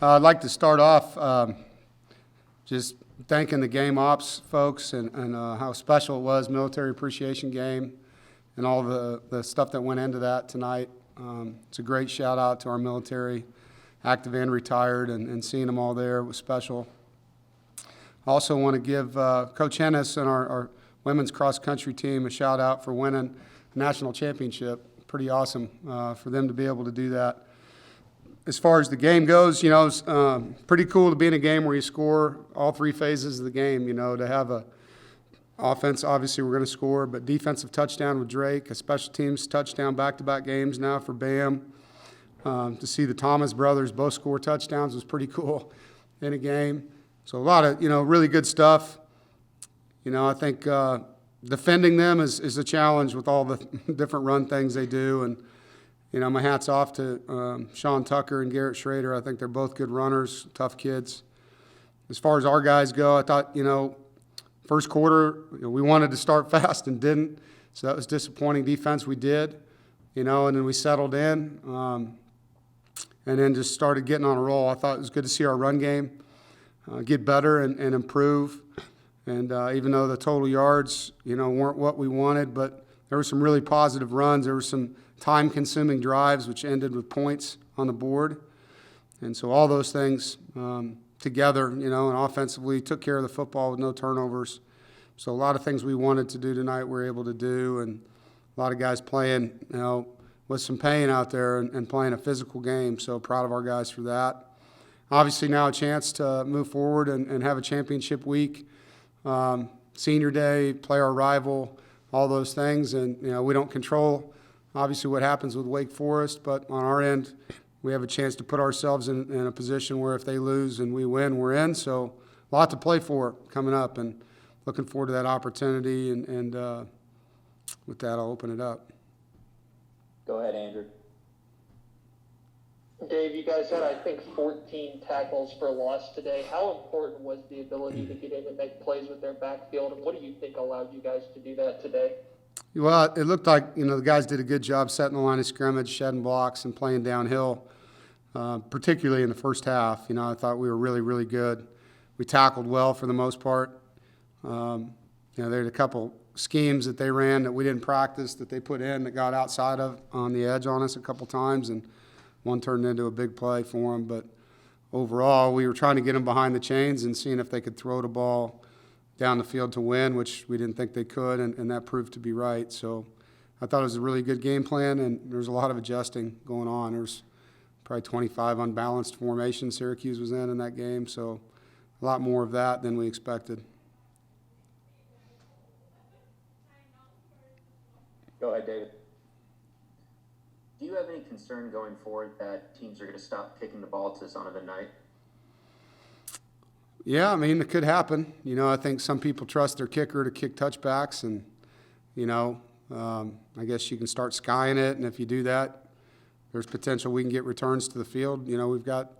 I'd like to start off just thanking the game ops folks and how special it was, military appreciation game, and all the stuff that went into that tonight. It's a great shout out to our military, active and retired, and seeing them all there was special. I also want to give Coach Hennis and our women's cross country team a shout out for winning a national championship. Pretty awesome for them to be able to do that. As far as the game goes, it's pretty cool to be in a game where you score all three phases of the game, to have a offense, obviously we're going to score, but defensive touchdown with Drake, a special teams touchdown back-to-back games now for Bam. To see the Thomas brothers both score touchdowns was pretty cool in a game. So a lot of, really good stuff. I think defending them is a challenge with all the different run things they do. And, my hat's off to Sean Tucker and Garrett Schrader. I think they're both good runners, tough kids. As far as our guys go, I thought, first quarter, we wanted to start fast and didn't. So that was disappointing. Defense, we did, and then we settled in and then just started getting on a roll. I thought it was good to see our run game get better and improve. And even though the total yards, weren't what we wanted, but there were some really positive runs. There were some time-consuming drives, which ended with points on the board. And so all those things together, and offensively took care of the football with no turnovers. So a lot of things we wanted to do tonight we were able to do, and a lot of guys playing, with some pain out there and playing a physical game. So proud of our guys for that. Obviously now a chance to move forward and have a championship week. Senior day, play our rival, all those things. And, we don't control, obviously, what happens with Wake Forest, but on our end, we have a chance to put ourselves in a position where if they lose and we win, we're in. So a lot to play for coming up, and looking forward to that opportunity. And with that, I'll open it up. Go ahead, Andrew. Dave, you guys had, I think, 14 tackles for loss today. How important was the ability to get in and make plays with their backfield, and what do you think allowed you guys to do that today? Well, it looked like, the guys did a good job setting the line of scrimmage, shedding blocks, and playing downhill, particularly in the first half. I thought we were really, really good. We tackled well for the most part. There were a couple schemes that they ran that we didn't practice that they put in that got outside of on the edge on us a couple times, and one turned into a big play for them. But overall, we were trying to get them behind the chains and seeing if they could throw the ball down the field to win, which we didn't think they could, and that proved to be right. So I thought it was a really good game plan, and there's a lot of adjusting going on. There's probably 25 unbalanced formations Syracuse was in that game, so a lot more of that than we expected. Go ahead, David. Do you have any concern going forward that teams are going to stop kicking the ball to Zonovan Knight? Yeah, it could happen. I think some people trust their kicker to kick touchbacks, and, I guess you can start skying it, and if you do that, there's potential we can get returns to the field. We've got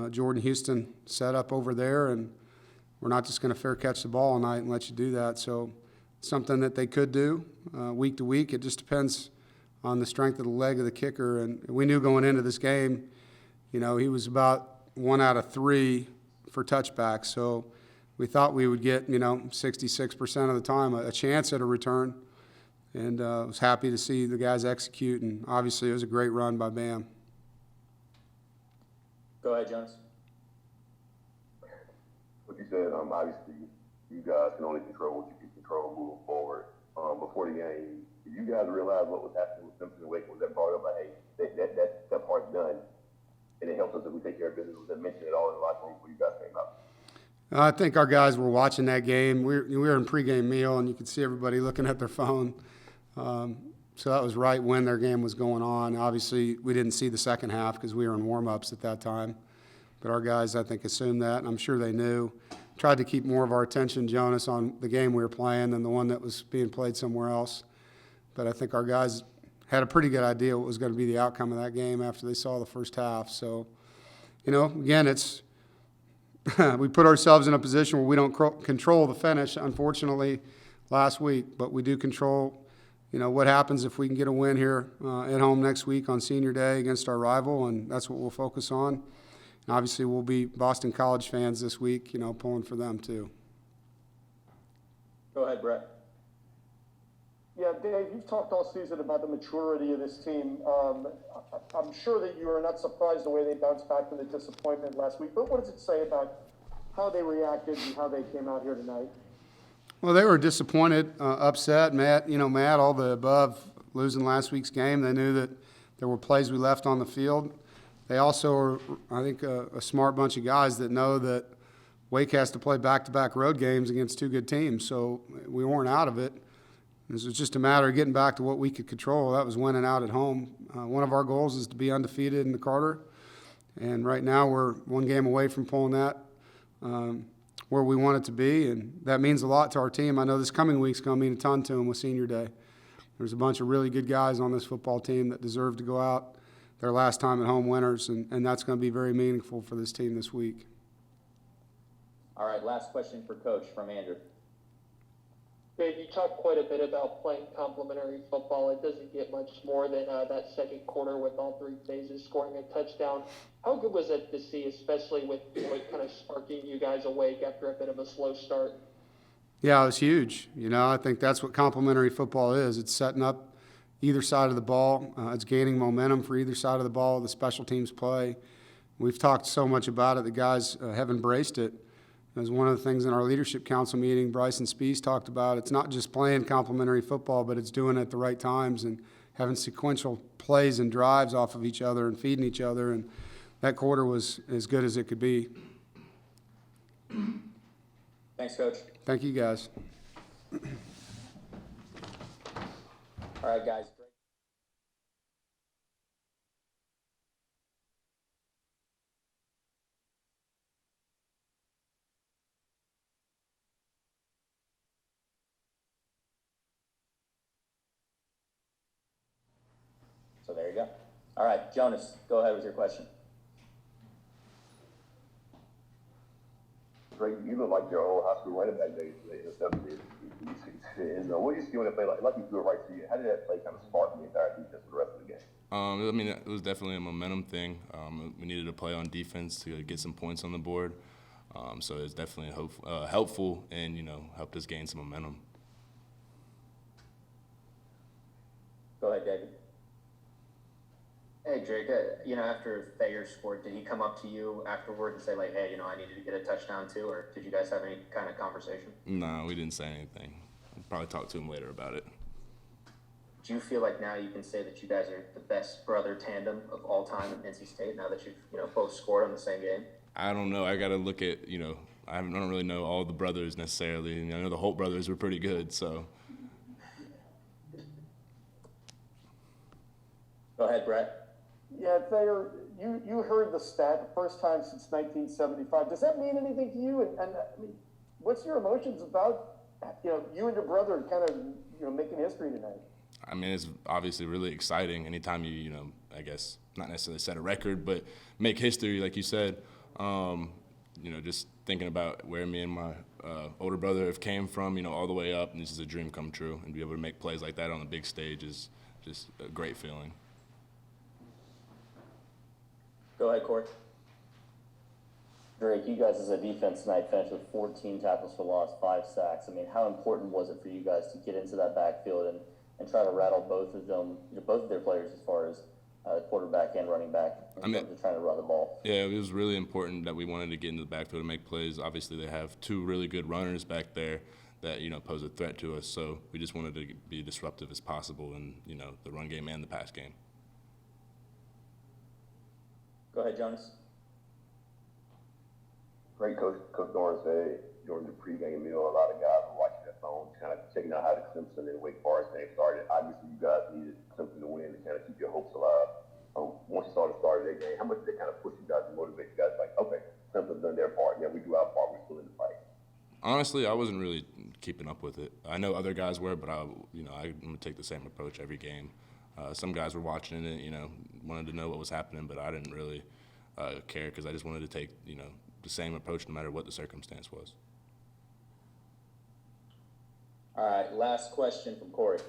Jordan Houston set up over there, and we're not just going to fair catch the ball all night and let you do that. So something that they could do week to week. It just depends on the strength of the leg of the kicker, and we knew going into this game, he was about 1 out of 3 for touchbacks. So we thought we would get, 66% of the time a chance at a return. And I was happy to see the guys execute, and obviously it was a great run by Bam. Go ahead, Jonas. What you said, obviously you guys can only control what you can control moving forward. Before the game, did you guys realize what was happening with Simpson and Wake? Was that brought up like, hey, that part's done, and it helps us if we take care of business? Was that mentioned at all in the locker room before you guys came up? I think our guys were watching that game. We were in pregame meal, and you could see everybody looking at their phone. So that was right when their game was going on. Obviously, we didn't see the second half because we were in warm-ups at that time. But our guys, I think, assumed that, and I'm sure they knew. Tried to keep more of our attention, Jonas, on the game we were playing than the one that was being played somewhere else. But I think our guys had a pretty good idea what was going to be the outcome of that game after they saw the first half. So, again, it's we put ourselves in a position where we don't control the finish, unfortunately, last week. But we do control, what happens if we can get a win here at home next week on Senior Day against our rival, and that's what we'll focus on. And obviously, we'll be Boston College fans this week, pulling for them too. Go ahead, Brett. Yeah, Dave, you've talked all season about the maturity of this team. I'm sure that you are not surprised the way they bounced back from the disappointment last week, but what does it say about how they reacted and how they came out here tonight? Well, they were disappointed, upset, Matt, all the above, losing last week's game. They knew that there were plays we left on the field. They also are, I think, a smart bunch of guys that know that Wake has to play back-to-back road games against two good teams, so we weren't out of it. This was just a matter of getting back to what we could control. That was winning out at home. One of our goals is to be undefeated in the Carter, and right now we're one game away from pulling that where we want it to be, and that means a lot to our team. I know this coming week's going to mean a ton to them with Senior Day. There's a bunch of really good guys on this football team that deserve to go out their last time at home winners, and that's going to be very meaningful for this team this week. All right, last question for Coach from Andrew. Dave, you talked quite a bit about playing complementary football. It doesn't get much more than that second quarter with all three phases scoring a touchdown. How good was it to see, especially with Lloyd kind of sparking you guys awake after a bit of a slow start? Yeah, it was huge. I think that's what complementary football is. It's setting up either side of the ball. It's gaining momentum for either side of the ball, the special teams play. We've talked so much about it. The guys have embraced it. It was one of the things in our leadership council meeting Bryson Spees talked about. It's not just playing complementary football, but it's doing it at the right times and having sequential plays and drives off of each other and feeding each other. And that quarter was as good as it could be. Thanks, Coach. Thank you, guys. All right, guys. So there you go. All right, Jonas, go ahead with your question. Drake, you look like your old high school running back days in the 70s. And what do you see when they play like you threw it right to you? How did that play kind of spark the entire defense for the rest of the game? I mean, it was definitely a momentum thing. We needed to play on defense to get some points on the board. So it's definitely helpful and, helped us gain some momentum. Go ahead, David. Hey, Drake, after Thayer scored, did he come up to you afterward and say, like, hey, I needed to get a touchdown too, or did you guys have any kind of conversation? No, we didn't say anything. I'll probably talk to him later about it. Do you feel like now you can say that you guys are the best brother tandem of all time at NC State now that you've, both scored on the same game? I don't know. I got to look at, I don't really know all the brothers necessarily. I know the Holt brothers were pretty good, so. Go ahead, Brett. Yeah, Thayer, you heard the stat, the first time since 1975. Does that mean anything to you? And I mean, what's your emotions about, you and your brother kind of, making history tonight? I mean, it's obviously really exciting anytime you, I guess, not necessarily set a record, but make history, like you said. Just thinking about where me and my older brother have came from, all the way up, and this is a dream come true. And be able to make plays like that on the big stage is just a great feeling. Go ahead, Corey. Drake, you guys as a defense tonight finished with 14 tackles for loss, 5 sacks. I mean, how important was it for you guys to get into that backfield and try to rattle both of them, both of their players as far as quarterback and running back in terms of trying to run the ball? Yeah, it was really important that we wanted to get into the backfield and make plays. Obviously, they have 2 really good runners back there that, pose a threat to us. So we just wanted to be disruptive as possible in, the run game and the pass game. Go ahead, Jonas. Great Coach Doeren said during the pregame meal, a lot of guys were watching their phones, kind of checking out how the Clemson and Wake Forest game started. Obviously, you guys needed Clemson to win to kind of keep your hopes alive. Once you saw the start of that game, how much did that kind of push you guys and motivate you guys? Like, okay, Clemson's done their part. Yeah, we do our part. We're still in the fight. Honestly, I wasn't really keeping up with it. I know other guys were, but I'm gonna take the same approach every game. Some guys were watching it, wanted to know what was happening, but I didn't really care because I just wanted to take, the same approach no matter what the circumstance was. All right, last question from Corey.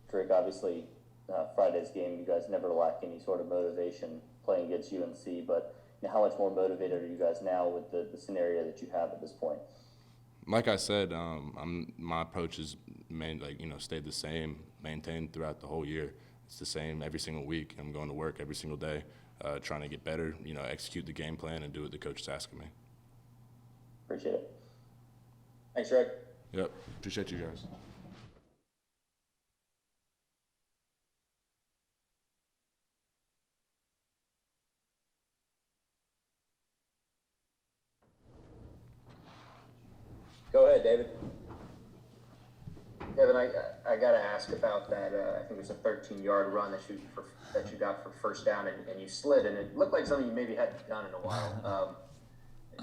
Drake, obviously, Friday's game, you guys never lack any sort of motivation. playing against UNC, but how much more motivated are you guys now with the scenario that you have at this point? Like I said, my approach is stayed the same, maintained throughout the whole year. It's the same every single week. I'm going to work every single day, trying to get better, execute the game plan and do what the coach is asking me. Appreciate it. Thanks, Rick. Yep, appreciate you guys. Go ahead, David. Kevin, I got to ask about that. I think it was a 13-yard run that you got for first down, and you slid, and it looked like something you maybe hadn't done in a while.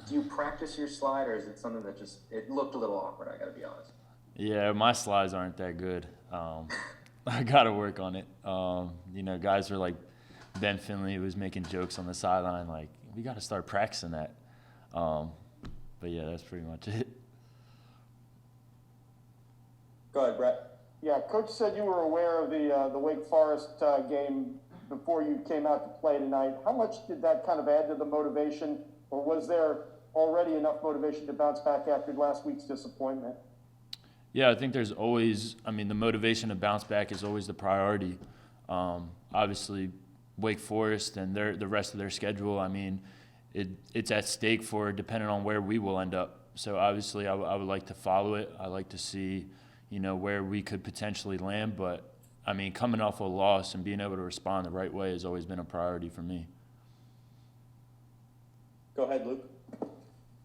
Do you practice your slide, or is it something that it looked a little awkward? I got to be honest. Yeah, my slides aren't that good. I got to work on it. Guys were like Ben Finley was making jokes on the sideline, like we got to start practicing that. But yeah, that's pretty much it. Go ahead, Brett. Yeah, Coach said you were aware of the Wake Forest game before you came out to play tonight. How much did that kind of add to the motivation, or was there already enough motivation to bounce back after last week's disappointment? Yeah, I think there's always, the motivation to bounce back is always the priority. Obviously, Wake Forest and the rest of their schedule, it's at stake for depending on where we will end up. So obviously, I would like to follow it. I like to see, where we could potentially land. But, coming off a loss and being able to respond the right way has always been a priority for me. Go ahead, Luke.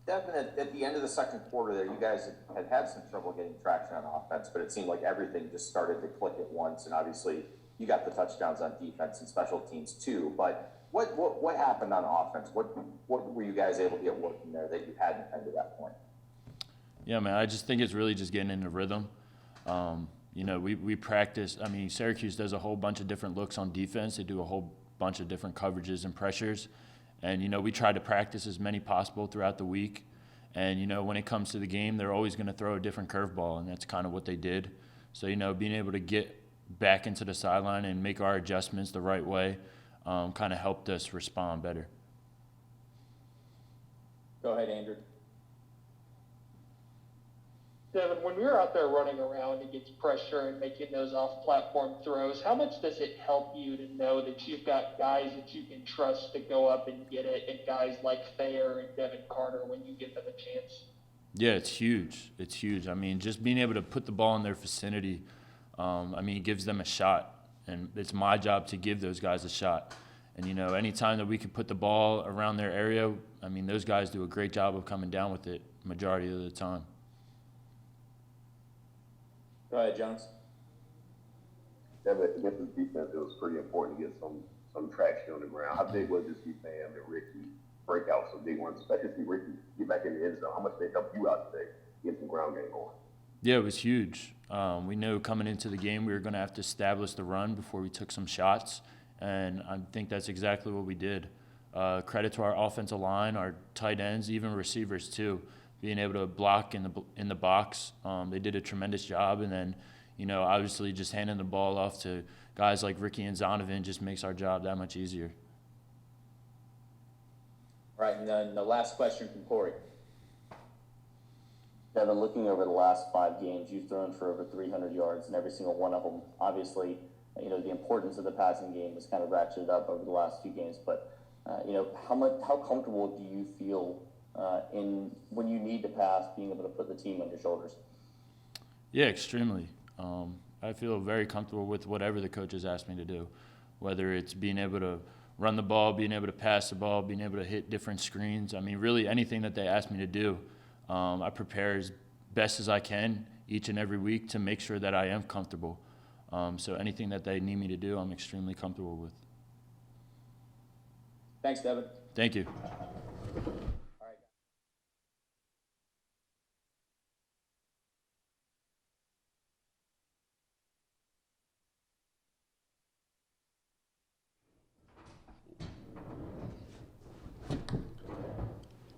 Devin, at the end of the second quarter there, you guys had some trouble getting traction on offense, but it seemed like everything just started to click at once, and obviously you got the touchdowns on defense and special teams too. But what happened on offense? What were you guys able to get working there that you hadn't to that point? Yeah, man, I just think it's really just getting into rhythm. We practice. Syracuse does a whole bunch of different looks on defense. They do a whole bunch of different coverages and pressures. And, we try to practice as many possible throughout the week. And, when it comes to the game, they're always going to throw a different curveball, and that's kind of what they did. So, being able to get back into the sideline and make our adjustments the right way kind of helped us respond better. Go ahead, Andrew. Devin, when you're out there running around against pressure and making those off-platform throws, how much does it help you to know that you've got guys that you can trust to go up and get it, and guys like Thayer and Devin Carter when you give them a chance? Yeah, it's huge. It's huge. Just being able to put the ball in their vicinity, it gives them a shot. And it's my job to give those guys a shot. And, anytime that we can put the ball around their area, those guys do a great job of coming down with it majority of the time. Go ahead, Jones. Yeah, but against the defense, it was pretty important to get some traction on the ground. How big was this Sam and Ricky break out some big ones, especially see Ricky get back in the end zone? How much they helped you out today get some ground game going? Yeah, it was huge. We knew coming into the game we were going to have to establish the run before we took some shots, and I think that's exactly what we did. Credit to our offensive line, our tight ends, even receivers too. Being able to block in the box, they did a tremendous job. And then, obviously just handing the ball off to guys like Ricky and Zonovan just makes our job that much easier. All right, and then the last question from Corey. Devin, looking over the last 5 games, you've thrown for over 300 yards in every single one of them. Obviously, the importance of the passing game has kind of ratcheted up over the last few games. But, how comfortable do you feel when you need to pass, being able to put the team on your shoulders? Yeah, extremely. I feel very comfortable with whatever the coaches ask me to do, whether it's being able to run the ball, being able to pass the ball, being able to hit different screens. Really anything that they ask me to do, I prepare as best as I can each and every week to make sure that I am comfortable. So anything that they need me to do, I'm extremely comfortable with. Thanks, Devin. Thank you.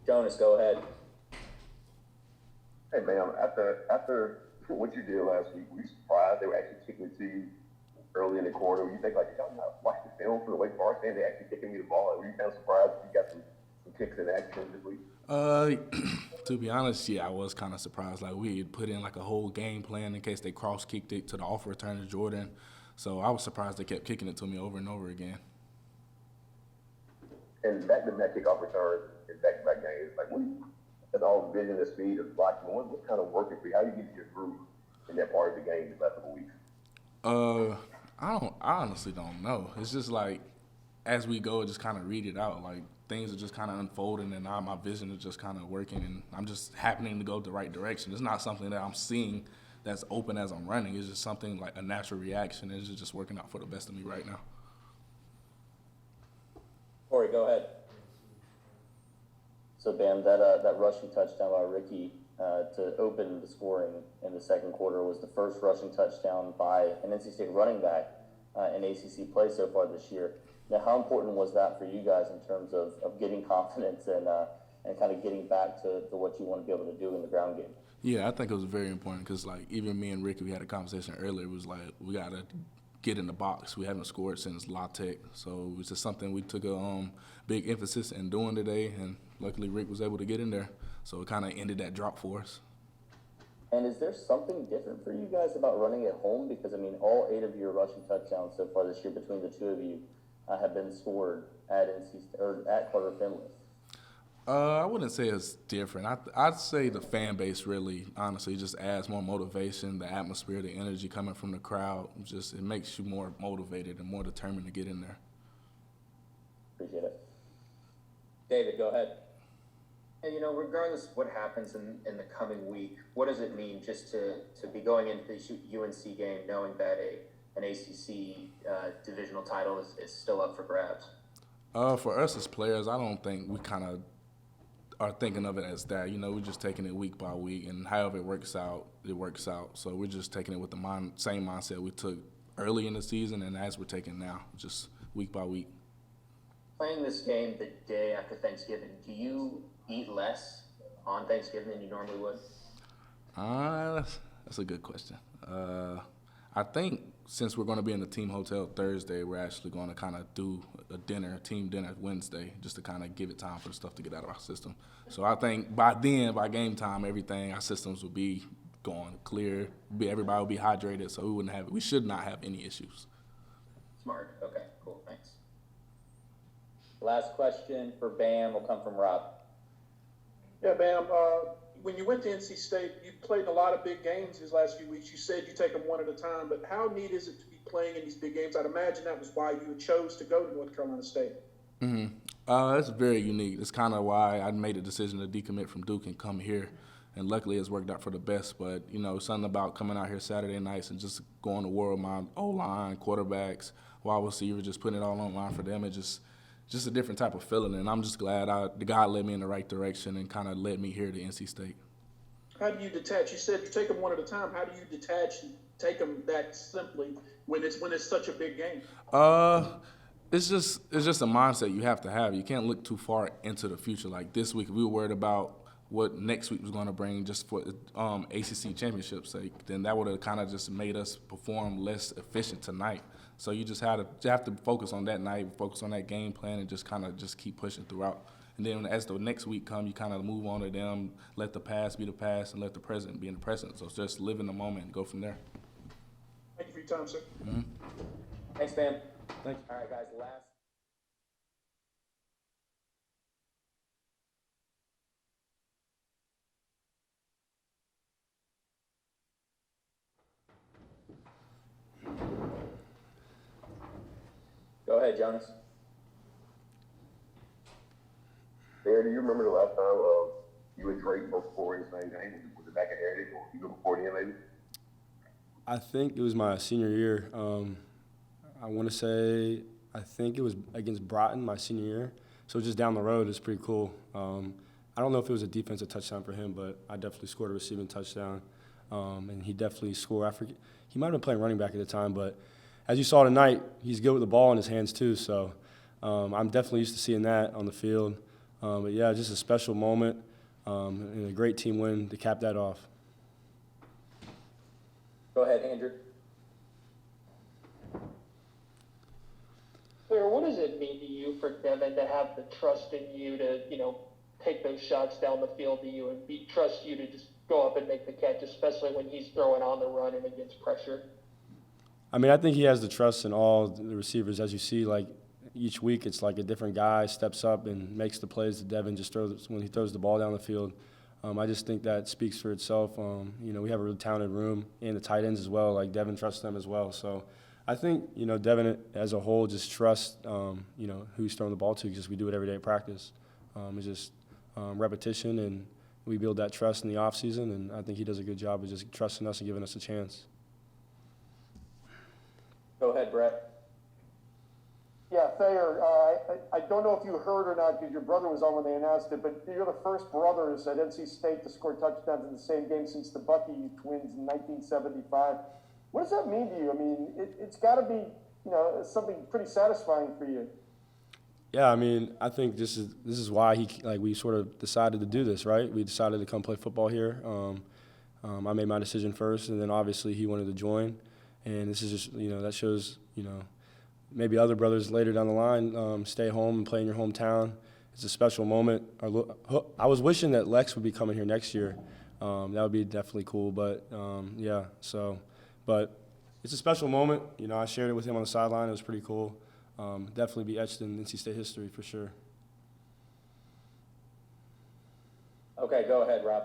Jonas, go ahead. Hey, man, after what you did last week, were you surprised they were actually kicking it to you early in the quarter, you think like, y'all not watch the film for the Wake Forest game? They actually kicking me the ball. Were you kind of surprised you got some kicks in action this week? To be honest, yeah, I was kind of surprised. Like, we had put in like a whole game plan in case they cross-kicked it to the off return to Jordan. So I was surprised they kept kicking it to me over and over again. And back-to-back kickoff returns in back-to-back games, like, that's all vision and speed of blocking. What's kind of working for you? How do you get your groove in that part of the game the last couple weeks? I honestly don't know. It's just like, as we go, just kind of read it out. Like, things are just kind of unfolding, and now my vision is just kind of working, and I'm just happening to go the right direction. It's not something that I'm seeing that's open as I'm running. It's just something like a natural reaction. It's just working out for the best of me right now. Corey, go ahead. So Bam, that rushing touchdown by Ricky to open the scoring in the second quarter was the first rushing touchdown by an NC State running back in ACC play so far this year. Now, how important was that for you guys in terms of getting confidence and kind of getting back to what you want to be able to do in the ground game? Yeah, I think it was very important because, like, even me and Ricky, we had a conversation earlier. It was like, we got to get in the box. We haven't scored since La Tech, so it was just something we took a big emphasis in doing today, and luckily Rick was able to get in there, so it kind of ended that drop for us. And is there something different for you guys about running at home? Because, I mean, all 8 of your rushing touchdowns so far this year between the two of you have been scored at at Carter Finley. I wouldn't say it's different. I'd say the fan base really, honestly, just adds more motivation. The atmosphere, the energy coming from the crowd, it makes you more motivated and more determined to get in there. Appreciate it. David, go ahead. And, regardless of what happens in the coming week, what does it mean just to be going into the UNC game knowing that an ACC divisional title is still up for grabs? For us as players, I don't think we kind of are thinking of it as that. We're just taking it week by week, and however it works out, it works out. So we're just taking it with the same mindset we took early in the season and as we're taking now, just week by week. Playing this game the day after Thanksgiving, do you eat less on Thanksgiving than you normally would? That's a good question. I think since we're going to be in the team hotel Thursday, we're actually going to kind of do a team dinner Wednesday, just to kind of give it time for the stuff to get out of our system. So I think by game time, our systems will be going clear. Everybody will be hydrated, so we should not have any issues. Smart. Okay, cool. Thanks. Last question for Bam will come from Rob. Yeah, Bam, when you went to NC State, you played in a lot of big games these last few weeks. You said you take them one at a time, but how neat is it to be playing in these big games? I'd imagine that was why you chose to go to North Carolina State. Mm-hmm. It's very unique. It's kind of why I made a decision to decommit from Duke and come here. And luckily it's worked out for the best. But, something about coming out here Saturday nights and just going to war with my O-line, quarterbacks, wide receivers, just putting it all on line for them. It's just a different type of feeling. And I'm just glad the God led me in the right direction and kind of led me here to NC State. How do you detach? You said you take them one at a time. How do you detach and take them that simply when it's such a big game? It's just a mindset you have to have. You can't look too far into the future. Like this week, we were worried about what next week was going to bring just for ACC championship's sake. Then that would have kind of just made us perform less efficient tonight. So you have to focus on that night, focus on that game plan, and just keep pushing throughout. And then as the next week comes, you kind of move on to them, let the past be the past, and let the present be in the present. So it's just live in the moment and go from there. Thank you for your time, sir. Mm-hmm. Thanks, Bam. Thank you. All right, guys, last. Go ahead, Jonas. Bear, do you remember the last time you and Drake both scored in the same game? Was it back at Heritage or even before then, maybe? I think it was my senior year. I want to say, I think it was against Broughton my senior year. So just down the road, it's pretty cool. I don't know if it was a defensive touchdown for him, but I definitely scored a receiving touchdown. And he definitely scored. He might have been playing running back at the time, but as you saw tonight, he's good with the ball in his hands too. So I'm definitely used to seeing that on the field. But yeah, just a special moment and a great team win to cap that off. Go ahead, Andrew. Fair, what does it mean to you for Devin to have the trust in you to, take those shots down the field to you and trust you to just go up and make the catch, especially when he's throwing on the run and against pressure? I mean, I think he has the trust in all the receivers. As you see, like each week, it's like a different guy steps up and makes the plays that Devin just throws when he throws the ball down the field. I just think that speaks for itself. We have a really talented room and the tight ends as well. Like Devin trusts them as well. So I think Devin as a whole just trusts who he's throwing the ball to because we do it every day at practice. It's just repetition, and we build that trust in the off season. And I think he does a good job of just trusting us and giving us a chance. Go ahead, Brett. Yeah, Thayer, I don't know if you heard or not because your brother was on when they announced it, but you're the first brothers at NC State to score touchdowns in the same game since the Bucky twins in 1975. What does that mean to you? I mean, it's got to be, something pretty satisfying for you. Yeah, I mean, I think this is why we sort of decided to do this, right? We decided to come play football here. I made my decision first, and then obviously he wanted to join, and this is just that shows maybe other brothers later down the line stay home and play in your hometown. It's a special moment. I was wishing that Lex would be coming here next year. That would be definitely cool. But but it's a special moment. I shared it with him on the sideline. It was pretty cool. Definitely be etched in NC State history for sure. Okay, go ahead, Rob.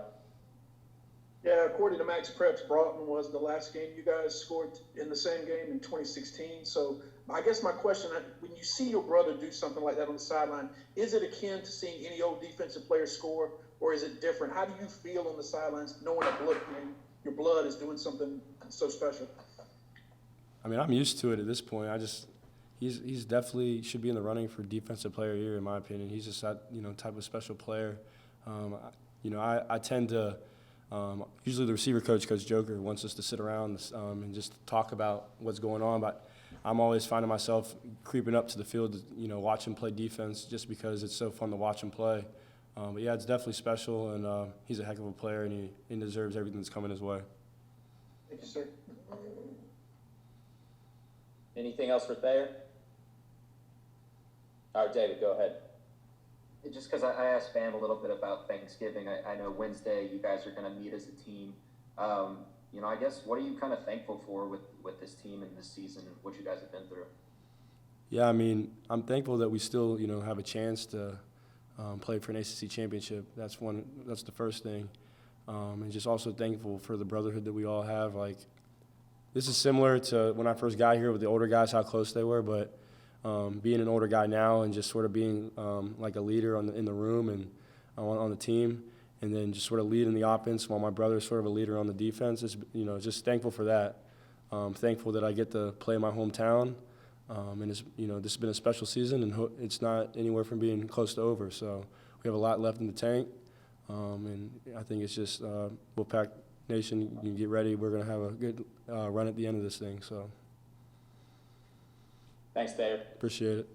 Yeah, according to Max Preps, Broughton was the last game you guys scored in the same game in 2016. So I guess my question, when you see your brother do something like that on the sideline, is it akin to seeing any old defensive player score, or is it different? How do you feel on the sidelines knowing that your blood is doing something so special? I mean, I'm used to it at this point. He's definitely should be in the running for Defensive Player of the Year, in my opinion. He's just that type of special player. I tend to usually the receiver coach, Coach Joker, wants us to sit around and just talk about what's going on. But I'm always finding myself creeping up to the field to watch him play defense just because it's so fun to watch him play. But yeah, it's definitely special, and he's a heck of a player, and he deserves everything that's coming his way. Thank you, sir. Anything else for Thayer? All right, David, go ahead. Just because I asked Bam a little bit about Thanksgiving, I know Wednesday you guys are going to meet as a team. I guess what are you kind of thankful for with this team and this season and what you guys have been through? Yeah, I mean, I'm thankful that we still, have a chance to play for an ACC championship. That's the first thing. And just also thankful for the brotherhood that we all have. Like, this is similar to when I first got here with the older guys, how close they were, but being an older guy now and just sort of being like a leader in the room and on the team, and then just sort of leading the offense while my brother's sort of a leader on the defense. It's, just thankful for that. Thankful that I get to play in my hometown, and it's, this has been a special season, and it's not anywhere from being close to over. So we have a lot left in the tank, and I think it's just Wolfpack Nation, you get ready. We're going to have a good run at the end of this thing. So Thanks, Thayer. appreciate it.